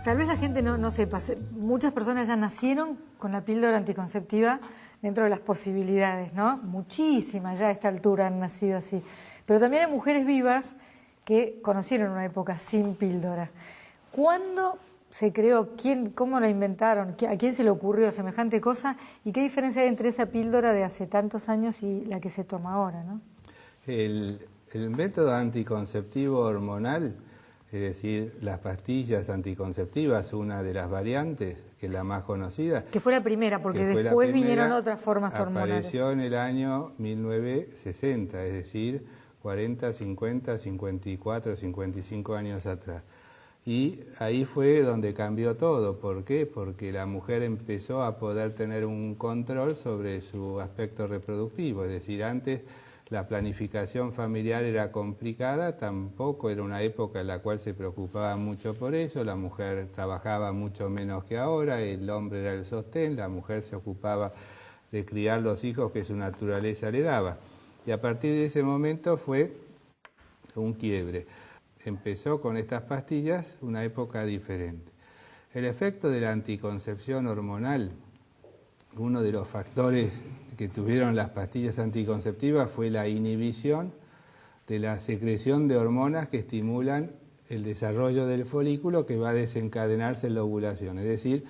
Tal vez la gente no sepa, muchas personas ya nacieron con la píldora anticonceptiva dentro de las posibilidades, ¿no? Muchísimas ya a esta altura han nacido así. Pero también hay mujeres vivas que conocieron una época sin píldora. ¿Cuándo se creó? ¿Cómo la inventaron? ¿A quién se le ocurrió semejante cosa? ¿Y qué diferencia hay entre esa píldora de hace tantos años y la que se toma ahora, ¿no? El método anticonceptivo hormonal, es decir, las pastillas anticonceptivas, una de las variantes, que es la más conocida. Que fue la primera, porque después vinieron otras formas hormonales. Apareció en el año 1960, es decir, 40, 50, 54, 55 años atrás. Y ahí fue donde cambió todo. ¿Por qué? Porque la mujer empezó a poder tener un control sobre su aspecto reproductivo. Es decir, antes la planificación familiar era complicada, tampoco era una época en la cual se preocupaba mucho por eso, la mujer trabajaba mucho menos que ahora, el hombre era el sostén, la mujer se ocupaba de criar los hijos que su naturaleza le daba. Y a partir de ese momento fue un quiebre. Empezó con estas pastillas una época diferente. El efecto de la anticoncepción hormonal, uno de los factores que tuvieron las pastillas anticonceptivas fue la inhibición de la secreción de hormonas que estimulan el desarrollo del folículo que va a desencadenarse en la ovulación. Es decir,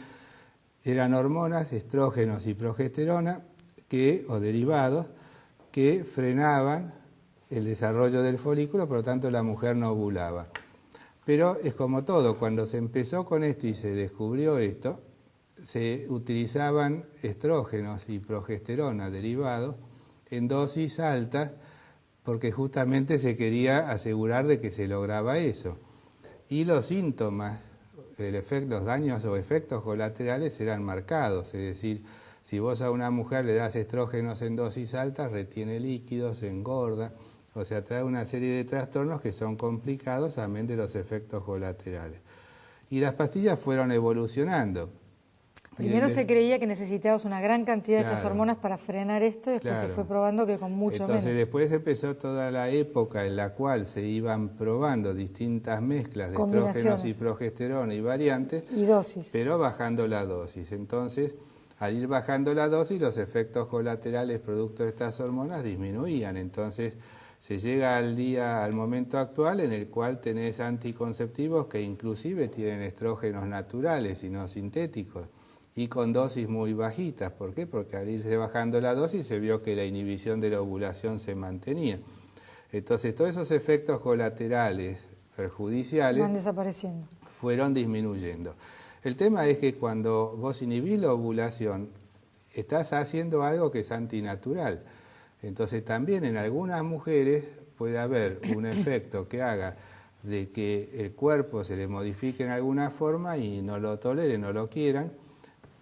eran hormonas, estrógenos y progesterona, o derivados, que frenaban el desarrollo del folículo, por lo tanto la mujer no ovulaba. Pero es como todo, cuando se empezó con esto y se descubrió esto, se utilizaban estrógenos y progesterona derivados en dosis altas porque justamente se quería asegurar de que se lograba eso. Y los síntomas, los daños o efectos colaterales eran marcados, es decir, si vos a una mujer le das estrógenos en dosis altas, retiene líquidos, se engorda, o sea, trae una serie de trastornos que son complicados, amén de los efectos colaterales. Y las pastillas fueron evolucionando. Primero se creía que necesitabas una gran cantidad de estas hormonas para frenar esto y después se fue probando que con mucho menos. Entonces después empezó toda la época en la cual se iban probando distintas mezclas de estrógenos y progesterona y variantes. Y dosis. Pero bajando la dosis. Entonces, al ir bajando la dosis, los efectos colaterales producto de estas hormonas disminuían. Entonces se llega al momento actual en el cual tenés anticonceptivos que inclusive tienen estrógenos naturales y no sintéticos, y con dosis muy bajitas. ¿Por qué? Porque al irse bajando la dosis se vio que la inhibición de la ovulación se mantenía. Entonces todos esos efectos colaterales perjudiciales van desapareciendo, fueron disminuyendo. El tema es que cuando vos inhibís la ovulación, estás haciendo algo que es antinatural. Entonces también en algunas mujeres puede haber un efecto que haga de que el cuerpo se le modifique en alguna forma y no lo toleren, no lo quieran.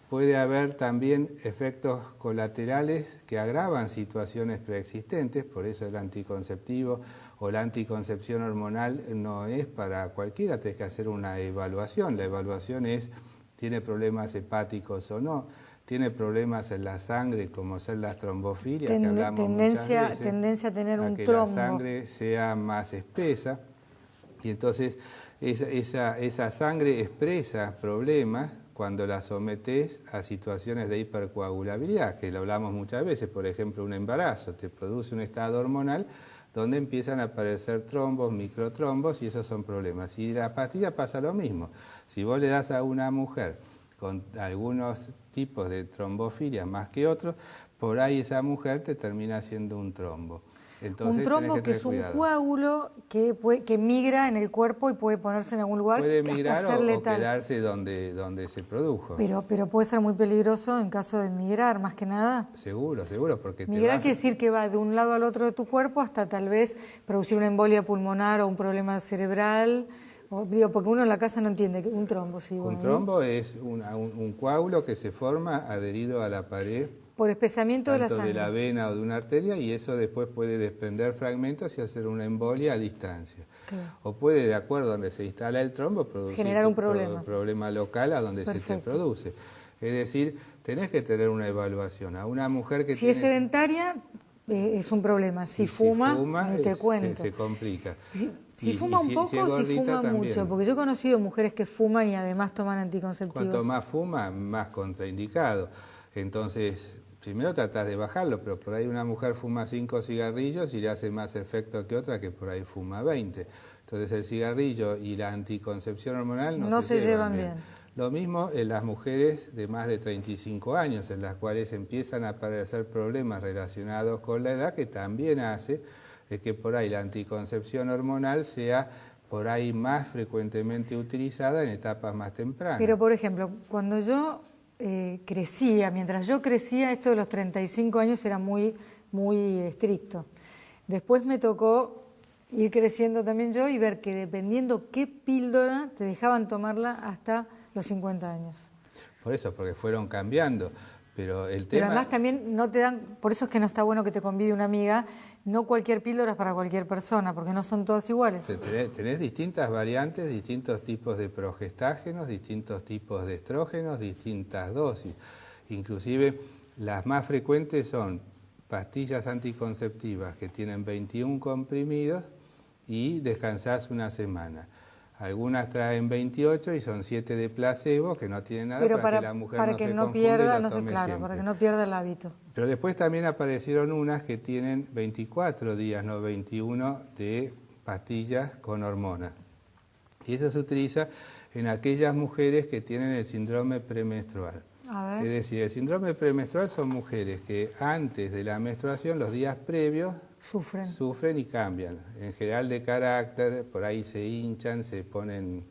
Puede haber también efectos colaterales que agravan situaciones preexistentes, por eso el anticonceptivo o la anticoncepción hormonal no es para cualquiera, tenés que hacer una evaluación. La evaluación es, ¿tiene problemas hepáticos o no? ¿Tiene problemas en la sangre, como ser las trombofilias, que hablamos muchas veces? Tendencia a tener un que trombo. La sangre sea más espesa, y entonces esa sangre expresa problemas cuando la sometés a situaciones de hipercoagulabilidad, que lo hablamos muchas veces. Por ejemplo, un embarazo te produce un estado hormonal donde empiezan a aparecer trombos, microtrombos, y esos son problemas. Y la pastilla pasa lo mismo. Si vos le das a una mujer con algunos tipos de trombofilia más que otros, por ahí esa mujer te termina haciendo un trombo. Entonces, un trombo que es un coágulo que migra en el cuerpo y puede ponerse en algún lugar. Puede migrar o quedarse donde se produjo. Pero puede ser muy peligroso en caso de migrar, más que nada. Seguro, porque migrar quiere decir que va de un lado al otro de tu cuerpo hasta tal vez producir una embolia pulmonar o un problema cerebral. Porque uno en la casa no entiende un trombo. Sí, un trombo es un coágulo que se forma adherido a la pared por espesamiento de la sangre, de la vena o de una arteria, y eso después puede desprender fragmentos y hacer una embolia a distancia. Claro. O puede, de acuerdo a donde se instala el trombo, generar un problema local a donde se te produce. Es decir, tenés que tener una evaluación. A una mujer que si es sedentaria, es un problema. Si fuma, ni te cuento. Se complica. Si fuma un poco o si fuma también. mucho, porque yo he conocido mujeres que fuman y además toman anticonceptivos. Cuanto más fuma, más contraindicado. Entonces, primero tratás de bajarlo, pero por ahí una mujer fuma 5 cigarrillos y le hace más efecto que otra que por ahí fuma 20. Entonces el cigarrillo y la anticoncepción hormonal no se llevan bien. Lo mismo en las mujeres de más de 35 años, en las cuales empiezan a aparecer problemas relacionados con la edad, que también hace que por ahí la anticoncepción hormonal sea por ahí más frecuentemente utilizada en etapas más tempranas. Pero, por ejemplo, cuando yo crecía, mientras yo crecía, esto de los 35 años era muy, muy estricto. Después me tocó ir creciendo también yo y ver que dependiendo qué píldora te dejaban tomarla hasta los 50 años. Por eso, porque fueron cambiando. Pero además también no te dan, por eso es que no está bueno que te convide una amiga, no cualquier píldora es para cualquier persona, porque no son todas iguales. Tenés distintas variantes, distintos tipos de progestágenos, distintos tipos de estrógenos, distintas dosis. Inclusive las más frecuentes son pastillas anticonceptivas que tienen 21 comprimidos y descansás una semana. Algunas traen 28 y son 7 de placebo, que no tienen nada, para que la mujer no se confunda pierda, y la tome claro, siempre. para que no pierda el hábito. Pero después también aparecieron unas que tienen 24 días, no 21, de pastillas con hormonas. Y eso se utiliza en aquellas mujeres que tienen el síndrome premenstrual. Es decir, el síndrome premenstrual son mujeres que antes de la menstruación, los días previos, sufren y cambian. En general de carácter, por ahí se hinchan, se ponen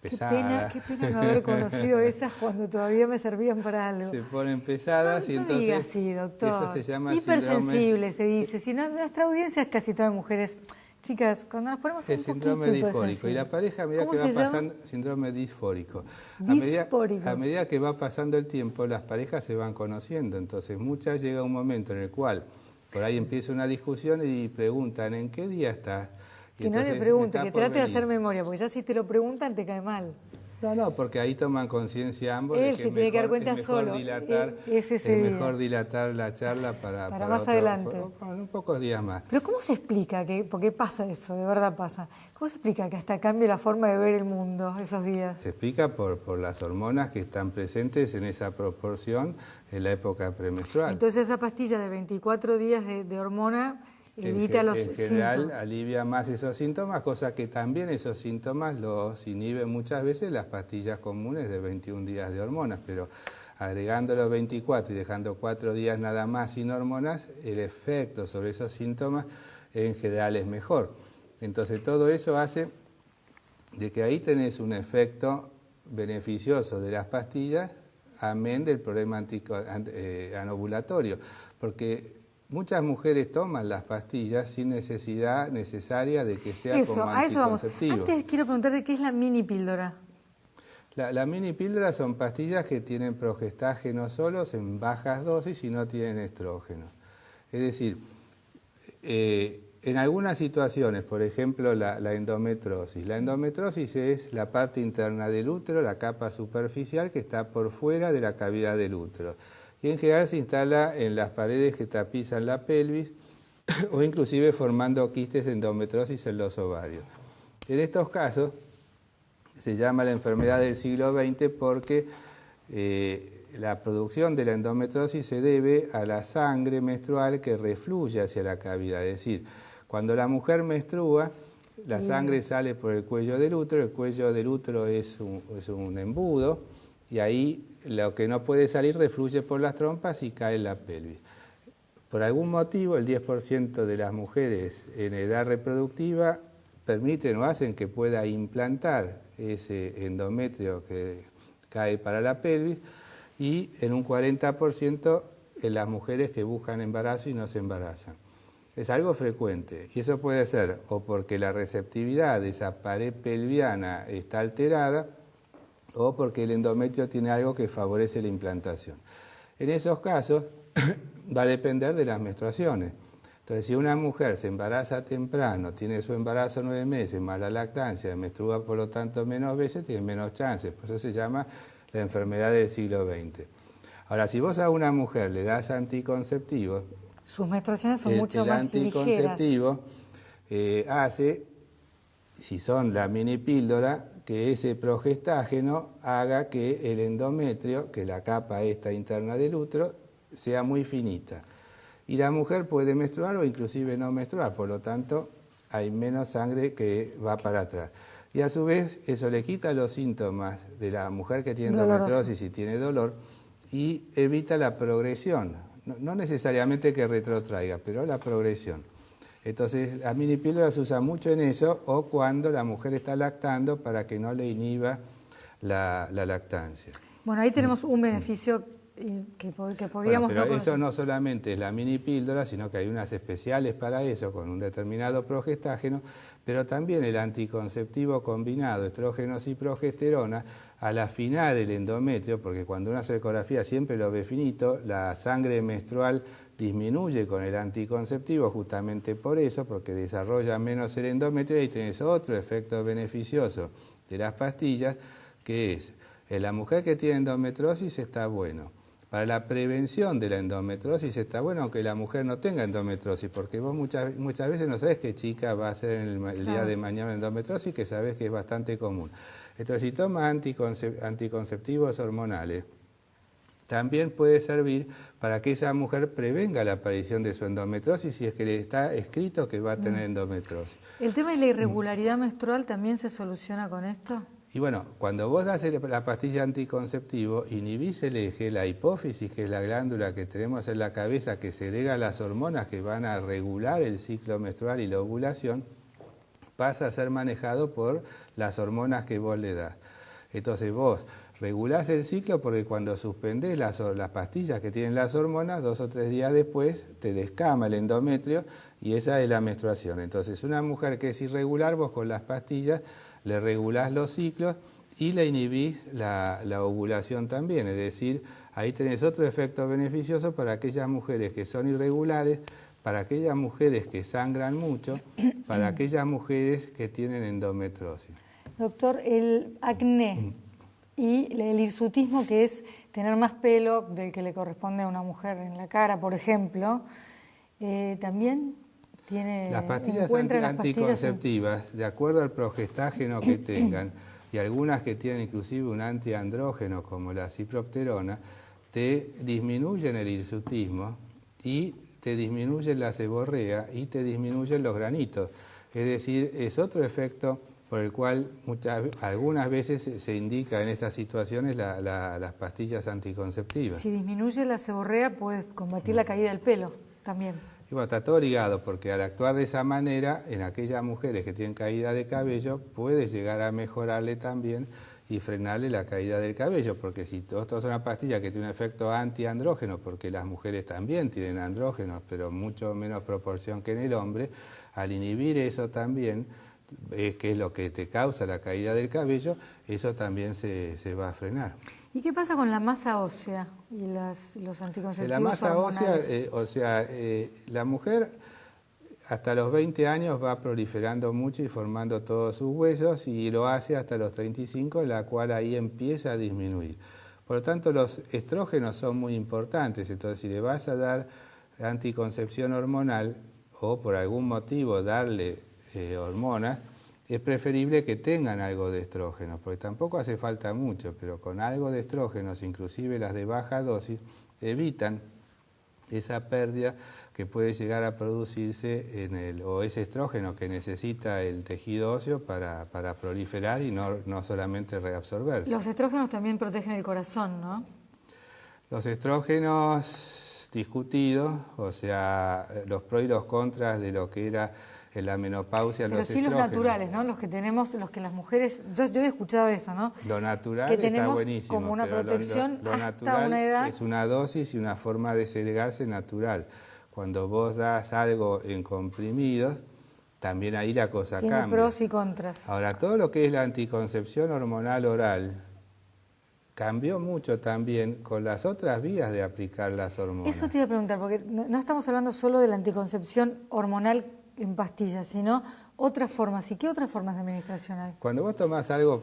pesadas. Qué pena no haber conocido esas cuando todavía me servían para algo. Se ponen pesadas y entonces diga así, doctor. Eso se llama hipersensible, se dice. Si no, nuestra audiencia es casi todas mujeres. Chicas, cuando nos ponemos el síndrome disfórico. Y la pareja, a medida que va pasando, síndrome disfórico. A medida que va pasando el tiempo, las parejas se van conociendo. Entonces, muchas llega un momento en el cual por ahí empieza una discusión y preguntan, ¿en qué día estás? Y que entonces, no le pregunte, que trate de hacer memoria, porque ya si te lo preguntan te cae mal. No, porque ahí toman conciencia ambos de que se tiene que dar cuenta solo. Es mejor dilatar la charla para más adelante. Un pocos días más. Pero ¿cómo se explica por qué pasa eso? De verdad pasa. ¿Cómo se explica que hasta cambie la forma de ver el mundo esos días? Se explica por las hormonas que están presentes en esa proporción en la época premenstrual. Entonces esa pastilla de 24 días de hormona evita los síntomas. En general alivia más esos síntomas, cosa que también esos síntomas los inhiben muchas veces las pastillas comunes de 21 días de hormonas, pero agregando los 24 y dejando 4 días nada más sin hormonas, el efecto sobre esos síntomas en general es mejor. Entonces todo eso hace de que ahí tenés un efecto beneficioso de las pastillas, amén del problema anovulatorio, porque muchas mujeres toman las pastillas sin necesidad necesaria de que sea como anticonceptivo. Antes quiero preguntarte qué es la mini píldora. La mini píldora son pastillas que tienen progestágenos solos en bajas dosis y no tienen estrógeno. Es decir, en algunas situaciones, por ejemplo la endometriosis. La endometriosis es la parte interna del útero, la capa superficial que está por fuera de la cavidad del útero. Y en general se instala en las paredes que tapizan la pelvis o inclusive formando quistes de endometriosis en los ovarios. En estos casos se llama la enfermedad del siglo XX porque la producción de la endometriosis se debe a la sangre menstrual que refluye hacia la cavidad. Es decir, cuando la mujer menstrua, la sangre sale por el cuello del útero es un embudo y ahí lo que no puede salir refluye por las trompas y cae en la pelvis. Por algún motivo, el 10% de las mujeres en edad reproductiva permiten o hacen que pueda implantar ese endometrio que cae para la pelvis y en un 40% en las mujeres que buscan embarazo y no se embarazan. Es algo frecuente y eso puede ser o porque la receptividad de esa pared pelviana está alterada o porque el endometrio tiene algo que favorece la implantación. En esos casos va a depender de las menstruaciones. Entonces, si una mujer se embaraza temprano, tiene su embarazo 9 meses, más la lactancia, menstrua por lo tanto menos veces, tiene menos chances. Por eso se llama la enfermedad del siglo XX. Ahora, si vos a una mujer le das anticonceptivos, Sus menstruaciones son mucho el más ligeras. anticonceptivo hace, si son la mini píldora, que ese progestágeno haga que el endometrio, que la capa esta interna del útero, sea muy finita. Y la mujer puede menstruar o inclusive no menstruar, por lo tanto hay menos sangre que va para atrás. Y a su vez eso le quita los síntomas de la mujer que tiene endometriosis y tiene dolor y evita la progresión. No necesariamente que retrotraiga, pero la progresión. Entonces, las mini píldoras se usan mucho en eso o cuando la mujer está lactando para que no le inhiba la lactancia. Bueno, ahí tenemos un beneficio que podríamos... Bueno, pero eso no solamente es la mini píldora, sino que hay unas especiales para eso, con un determinado progestágeno, pero también el anticonceptivo combinado, estrógenos y progesterona, al afinar el endometrio, porque cuando uno hace ecografía siempre lo ve finito, la sangre menstrual disminuye con el anticonceptivo justamente por eso, porque desarrolla menos el endometrio y tenés otro efecto beneficioso de las pastillas, que es, en la mujer que tiene endometriosis está bueno. Para la prevención de la endometriosis está bueno aunque la mujer no tenga endometriosis, porque vos muchas veces no sabés qué chica va a ser en el día de mañana endometriosis, que sabés que es bastante común. Entonces, si toma anticonceptivos hormonales, también puede servir para que esa mujer prevenga la aparición de su endometriosis si es que le está escrito que va a tener endometriosis. ¿El tema de la irregularidad menstrual también se soluciona con esto? Y bueno, cuando vos das la pastilla anticonceptivo, inhibís el eje, la hipófisis, que es la glándula que tenemos en la cabeza que segrega las hormonas que van a regular el ciclo menstrual y la ovulación, pasa a ser manejado por las hormonas que vos le das. Entonces vos regulás el ciclo porque cuando suspendés las pastillas que tienen las hormonas, 2 o 3 días después te descama el endometrio y esa es la menstruación. Entonces una mujer que es irregular, vos con las pastillas le regulás los ciclos y le inhibís la ovulación también. Es decir, ahí tenés otro efecto beneficioso para aquellas mujeres que son irregulares, para aquellas mujeres que sangran mucho, para aquellas mujeres que tienen endometriosis. Doctor, el acné y el hirsutismo, que es tener más pelo del que le corresponde a una mujer en la cara, por ejemplo, también tiene... Las pastillas anticonceptivas, de acuerdo al progestágeno que tengan, y algunas que tienen inclusive un antiandrógeno como la ciprofloxacina, te disminuyen el hirsutismo y te disminuyen la seborrea y te disminuyen los granitos. Es decir, es otro efecto por el cual algunas veces se indica en estas situaciones las pastillas anticonceptivas. Si disminuye la seborrea, puedes combatir la caída del pelo también. Y bueno, está todo ligado, porque al actuar de esa manera, en aquellas mujeres que tienen caída de cabello, puede llegar a mejorarle también y frenarle la caída del cabello, porque si esto es una pastilla que tiene un efecto antiandrógeno, porque las mujeres también tienen andrógenos, pero mucho menos proporción que en el hombre, al inhibir eso también, que es lo que te causa la caída del cabello, eso también se va a frenar. ¿Y qué pasa con la masa ósea y los anticonceptivos La masa hormonales? ósea, la mujer hasta los 20 años va proliferando mucho y formando todos sus huesos y lo hace hasta los 35, la cual ahí empieza a disminuir. Por lo tanto, los estrógenos son muy importantes, entonces si le vas a dar anticoncepción hormonal o por algún motivo darle hormonas, es preferible que tengan algo de estrógenos, porque tampoco hace falta mucho, pero con algo de estrógenos, inclusive las de baja dosis, evitan esa pérdida que puede llegar a producirse o ese estrógeno que necesita el tejido óseo para proliferar y no solamente reabsorberse. Los estrógenos también protegen el corazón, ¿no? Los estrógenos discutidos, o sea, los pros y los contras de lo que era en la menopausia. Pero sí los naturales, ¿no? Los que tenemos, los que las mujeres... Yo he escuchado eso, ¿no? Lo natural que está buenísimo. Como una protección lo hasta natural una edad. Es una dosis y una forma de segregarse natural. Cuando vos das algo en comprimidos, también ahí la cosa Tiene cambia. pros y contras. Ahora, todo lo que es la anticoncepción hormonal oral cambió mucho también con las otras vías de aplicar las hormonas. Eso te iba a preguntar, porque no estamos hablando solo de la anticoncepción hormonal en pastillas, sino otras formas. ¿Y qué otras formas de administración hay? Cuando vos tomás algo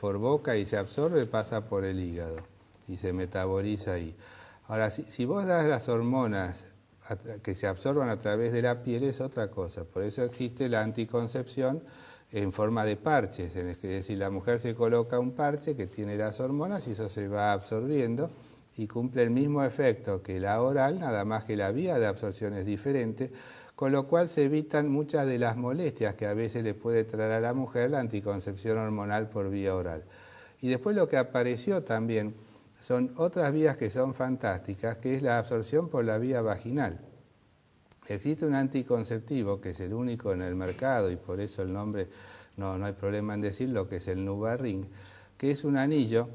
por boca y se absorbe, pasa por el hígado y se metaboliza ahí. Ahora, si vos das las hormonas que se absorban a través de la piel es otra cosa. Por eso existe la anticoncepción en forma de parches, es decir, la mujer se coloca un parche que tiene las hormonas y eso se va absorbiendo y cumple el mismo efecto que la oral, nada más que la vía de absorción es diferente, con lo cual se evitan muchas de las molestias que a veces le puede traer a la mujer la anticoncepción hormonal por vía oral. Y después lo que apareció también son otras vías que son fantásticas, que es la absorción por la vía vaginal. Existe un anticonceptivo que es el único en el mercado y por eso el nombre no hay problema en decirlo, que es el NuvaRing, que es un anillo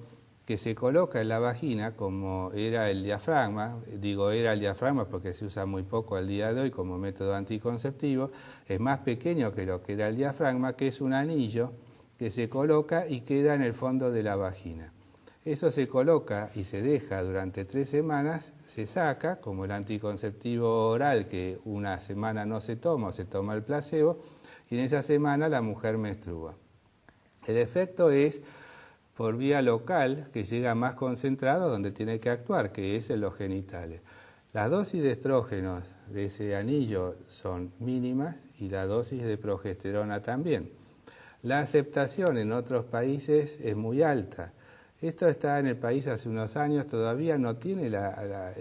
que se coloca en la vagina como era el diafragma, digo era el diafragma porque se usa muy poco al día de hoy como método anticonceptivo, es más pequeño que lo que era el diafragma, que es un anillo que se coloca y queda en el fondo de la vagina. Eso se coloca y se deja durante 3 semanas, se saca, como el anticonceptivo oral, que una semana no se toma o se toma el placebo, y en esa semana la mujer menstrua. El efecto es por vía local, que llega más concentrado donde tiene que actuar, que es en los genitales. Las dosis de estrógenos de ese anillo son mínimas y la dosis de progesterona también. La aceptación en otros países es muy alta. Esto está en el país hace unos años, todavía no tiene la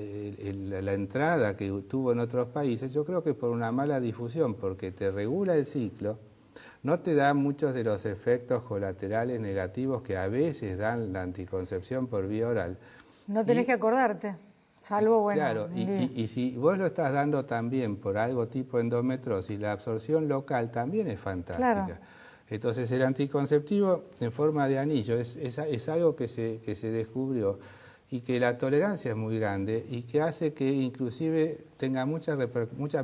entrada que tuvo en otros países, yo creo que por una mala difusión, porque te regula el ciclo, no te da muchos de los efectos colaterales negativos que a veces dan la anticoncepción por vía oral. No tenés que acordarte, salvo, bueno... Claro, y si vos lo estás dando también por algo tipo endometriosis, la absorción local también es fantástica. Claro. Entonces el anticonceptivo en forma de anillo es algo que se descubrió y que la tolerancia es muy grande y que hace que inclusive tenga mucha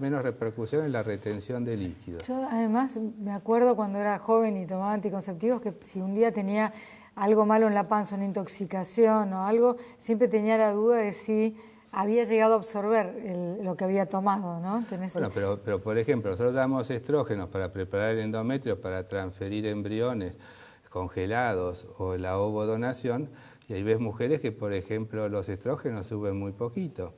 menos repercusión en la retención de líquidos. Yo además me acuerdo cuando era joven y tomaba anticonceptivos que si un día tenía algo malo en la panza, una intoxicación o algo, siempre tenía la duda de si había llegado a absorber lo que había tomado, ¿no? Bueno, pero por ejemplo, nosotros damos estrógenos para preparar el endometrio, para transferir embriones congelados o la ovodonación, y ahí ves mujeres que, por ejemplo, los estrógenos suben muy poquito.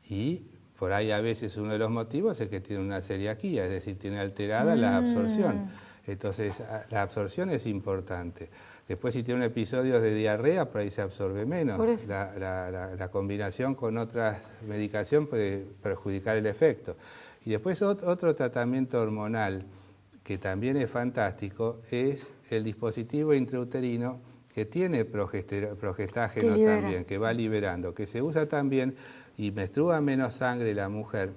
Y por ahí a veces uno de los motivos es que tiene una celiaquía, es decir, tiene alterada la absorción. Entonces, la absorción es importante. Después, si tiene un episodio de diarrea, por ahí se absorbe menos. La combinación con otra medicación puede perjudicar el efecto. Y después otro tratamiento hormonal que también es fantástico es el dispositivo intrauterino que tiene progestágeno también, que va liberando, que se usa también y menstrua menos sangre la mujer.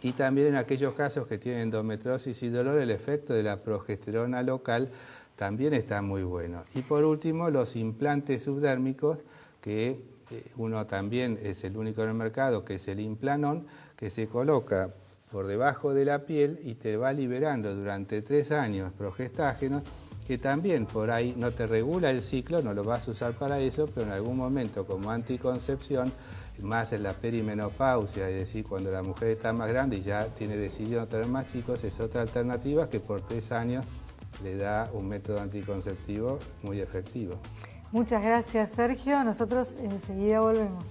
Y también en aquellos casos que tienen endometriosis y dolor, el efecto de la progesterona local también está muy bueno. Y por último, los implantes subdérmicos, que uno también es el único en el mercado, que es el Implanon, que se coloca por debajo de la piel y te va liberando durante 3 años progestágenos, que también por ahí no te regula el ciclo, no lo vas a usar para eso, pero en algún momento como anticoncepción, más en la perimenopausia, es decir, cuando la mujer está más grande y ya tiene decidido no tener más chicos, es otra alternativa que por 3 años le da un método anticonceptivo muy efectivo. Muchas gracias, Sergio. Nosotros enseguida volvemos.